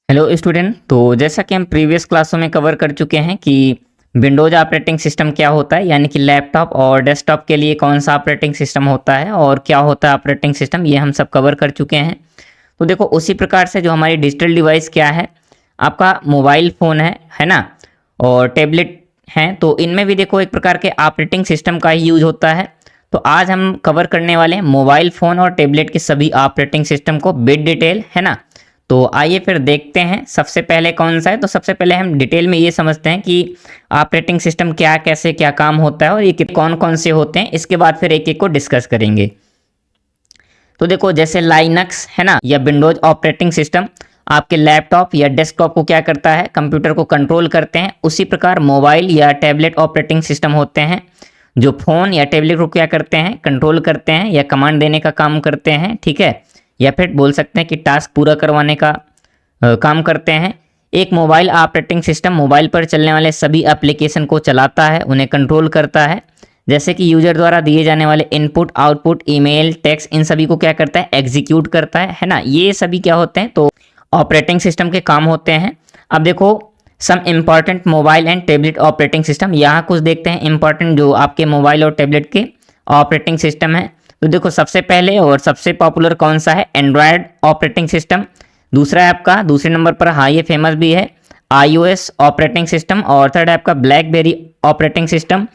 Hello student. तो जैसा कि हम प्रीवियस क्लासों में कवर कर चुके हैं कि विंडोज ऑपरेटिंग सिस्टम क्या होता है, यानी कि लैपटॉप और डेस्कटॉप के लिए कौन सा ऑपरेटिंग सिस्टम होता है और क्या होता है ऑपरेटिंग सिस्टम, ये हम सब कवर कर चुके हैं। तो देखो उसी प्रकार से जो हमारी डिजिटल डिवाइस क्या है, आपका मोबाइल फ़ोन है ना, और टैबलेट हैं, तो इनमें भी देखो एक प्रकार के ऑपरेटिंग सिस्टम का ही यूज होता है। तो आज हम कवर करने वाले हैं मोबाइल फ़ोन और टैबलेट के सभी ऑपरेटिंग सिस्टम को विद डिटेल, है ना। तो आइए फिर देखते हैं सबसे पहले कौन सा है। तो सबसे पहले हम डिटेल में ये समझते हैं कि ऑपरेटिंग सिस्टम क्या, कैसे क्या काम होता है और ये कौन कौन से होते हैं। इसके बाद फिर एक एक को डिस्कस करेंगे। तो देखो जैसे लाइनक्स है ना, या विंडोज ऑपरेटिंग सिस्टम आपके लैपटॉप या डेस्कटॉप को क्या करता है, कंप्यूटर को कंट्रोल करते हैं। उसी प्रकार मोबाइल या टैबलेट ऑपरेटिंग सिस्टम होते हैं जो फ़ोन या टैबलेट को क्या करते हैं, कंट्रोल करते हैं या कमांड देने का काम करते हैं, ठीक है, या फिर बोल सकते हैं कि टास्क पूरा करवाने का काम करते हैं। एक मोबाइल ऑपरेटिंग सिस्टम मोबाइल पर चलने वाले सभी एप्लीकेशन को चलाता है, उन्हें कंट्रोल करता है, जैसे कि यूजर द्वारा दिए जाने वाले इनपुट, आउटपुट, ईमेल, टेक्स्ट, इन सभी को क्या करता है, एग्जीक्यूट करता है ना। ये सभी क्या होते हैं, तो ऑपरेटिंग सिस्टम के काम होते हैं। अब देखो some important mobile and tablet operating system, यहाँ कुछ देखते हैं इंपॉर्टेंट जो आपके मोबाइल और टैबलेट के ऑपरेटिंग सिस्टम है। तो देखो सबसे पहले और सबसे पॉपुलर कौन सा है, एंड्रॉयड ऑपरेटिंग सिस्टम। दूसरा है आपका, दूसरे नंबर पर, हाँ ये फेमस भी है, iOS ऑपरेटिंग सिस्टम। और थर्ड है आपका ब्लैकबेरी ऑपरेटिंग सिस्टम।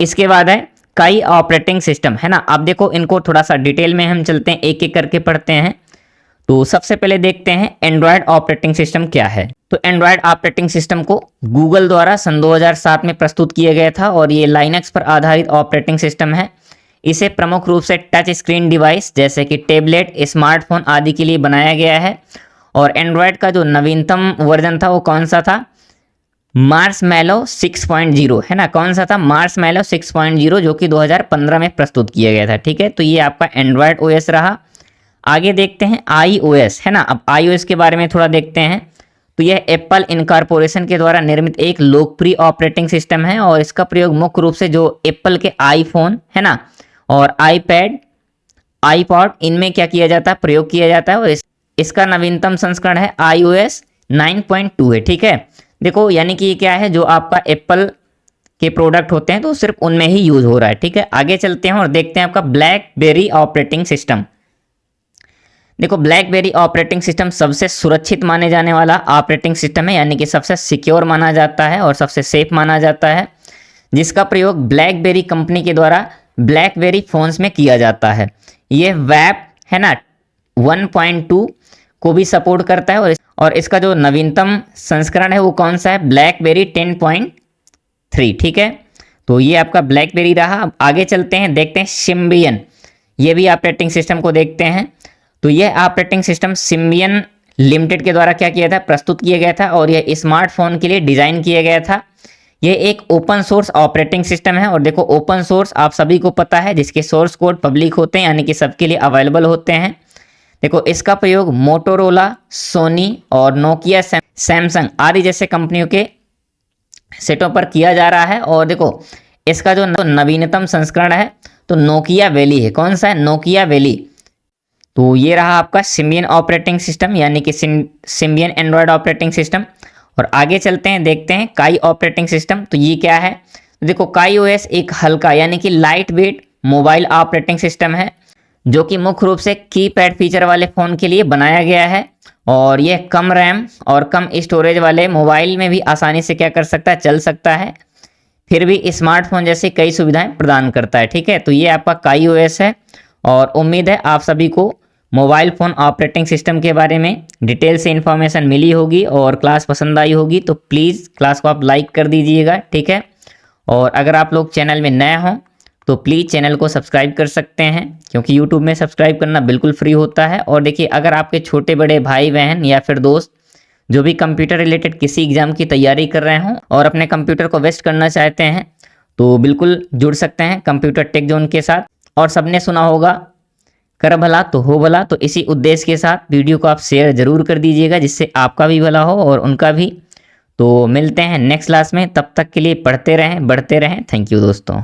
इसके बाद है काई ऑपरेटिंग सिस्टम, है ना। अब देखो इनको थोड़ा सा डिटेल में हम चलते हैं, एक एक करके पढ़ते हैं। तो सबसे पहले देखते हैं एंड्रॉयड ऑपरेटिंग सिस्टम क्या है। तो एंड्रॉयड ऑपरेटिंग सिस्टम को गूगल द्वारा सन 2007 में प्रस्तुत किया गया था और ये लाइनक्स पर आधारित ऑपरेटिंग सिस्टम है। इसे प्रमुख रूप से टच स्क्रीन डिवाइस जैसे कि टैबलेट, स्मार्टफोन आदि के लिए बनाया गया है। और एंड्रॉयड का जो नवीनतम वर्जन था वो कौन सा था, मार्शमैलो 6.0, है ना। कौन सा था, मार्शमैलो 6.0, जो कि 2015 में प्रस्तुत किया गया था, ठीक है। तो ये आपका एंड्रॉयड ओएस रहा। आगे देखते हैं iOS, है ना। अब iOS के बारे में थोड़ा देखते हैं। तो यह एप्पल इनकॉर्पोरेशन के द्वारा निर्मित एक लोकप्रिय ऑपरेटिंग सिस्टम है और इसका प्रयोग मुख्य रूप से जो एप्पल के आईफोन, है ना, और आईपैड, आईपॉड, इनमें क्या किया जाता है, प्रयोग किया जाता है। और इसका नवीनतम संस्करण है iOS 9.2 है, ठीक है। देखो यानी कि ये क्या है, जो आपका एप्पल के प्रोडक्ट होते हैं तो सिर्फ उनमें ही यूज हो रहा है, ठीक है। आगे चलते हैं और देखते हैं आपका ब्लैकबेरी ऑपरेटिंग सिस्टम। देखो ब्लैकबेरी ऑपरेटिंग सिस्टम सबसे सुरक्षित माने जाने वाला ऑपरेटिंग सिस्टम है, यानी कि सबसे सिक्योर माना जाता है और सबसे सेफ माना जाता है, जिसका प्रयोग ब्लैकबेरी कंपनी के द्वारा ब्लैकबेरी फोन्स में किया जाता है। ये वेब, है ना, 1.2 को भी सपोर्ट करता है और इसका जो नवीनतम संस्करण है वो कौन सा है, ब्लैकबेरी 10.3, ठीक है। तो ये आपका ब्लैकबेरी रहा। अब आगे चलते हैं, देखते हैं सिम्बियन, ये भी ऑपरेटिंग सिस्टम को देखते हैं। तो यह ऑपरेटिंग सिस्टम सिम्बियन लिमिटेड के द्वारा क्या किया था, प्रस्तुत किया गया था और यह स्मार्टफोन के लिए डिजाइन किया गया था। यह एक ओपन सोर्स ऑपरेटिंग सिस्टम है और देखो ओपन सोर्स आप सभी को पता है, जिसके सोर्स कोड पब्लिक होते हैं, यानी कि सबके लिए अवेलेबल होते हैं। देखो इसका प्रयोग मोटोरोला, सोनी और नोकिया, सैमसंग आदि जैसे कंपनियों के सेटों पर किया जा रहा है। और देखो इसका जो नवीनतम संस्करण है तो नोकिया वैली है। कौन सा है, नोकिया वैली। तो ये रहा आपका सिम्बियन ऑपरेटिंग सिस्टम, यानी कि सिम्बियन एंड्रॉयड ऑपरेटिंग सिस्टम। और आगे चलते हैं, देखते हैं काई ऑपरेटिंग सिस्टम। तो ये क्या है, तो देखो काई ओएस एक हल्का यानी कि light weight mobile operating system है जो कि मुख्य रूप से कीपैड फीचर वाले फ़ोन के लिए बनाया गया है। और यह कम रैम और कम स्टोरेज वाले मोबाइल में भी आसानी से क्या कर सकता है, चल सकता है, फिर भी स्मार्टफोन जैसी कई सुविधाएं प्रदान करता है, ठीक है। तो ये आपका काई ओएस है और उम्मीद है आप सभी को मोबाइल फ़ोन ऑपरेटिंग सिस्टम के बारे में डिटेल से इन्फॉर्मेशन मिली होगी और क्लास पसंद आई होगी। तो प्लीज़ क्लास को आप लाइक कर दीजिएगा, ठीक है। और अगर आप लोग चैनल में नए हों तो प्लीज़ चैनल को सब्सक्राइब कर सकते हैं, क्योंकि यूट्यूब में सब्सक्राइब करना बिल्कुल फ्री होता है। और देखिए अगर आपके छोटे बड़े भाई बहन या फिर दोस्त जो भी कंप्यूटर रिलेटेड किसी एग्ज़ाम की तैयारी कर रहे हों और अपने कंप्यूटर को वेस्ट करना चाहते हैं तो बिल्कुल जुड़ सकते हैं कंप्यूटर टेक जोन के साथ। और सबने सुना होगा, कर भला तो हो भला। तो इसी उद्देश्य के साथ वीडियो को आप शेयर जरूर कर दीजिएगा, जिससे आपका भी भला हो और उनका भी। तो मिलते हैं नेक्स्ट क्लास में, तब तक के लिए पढ़ते रहें, बढ़ते रहें। थैंक यू दोस्तों।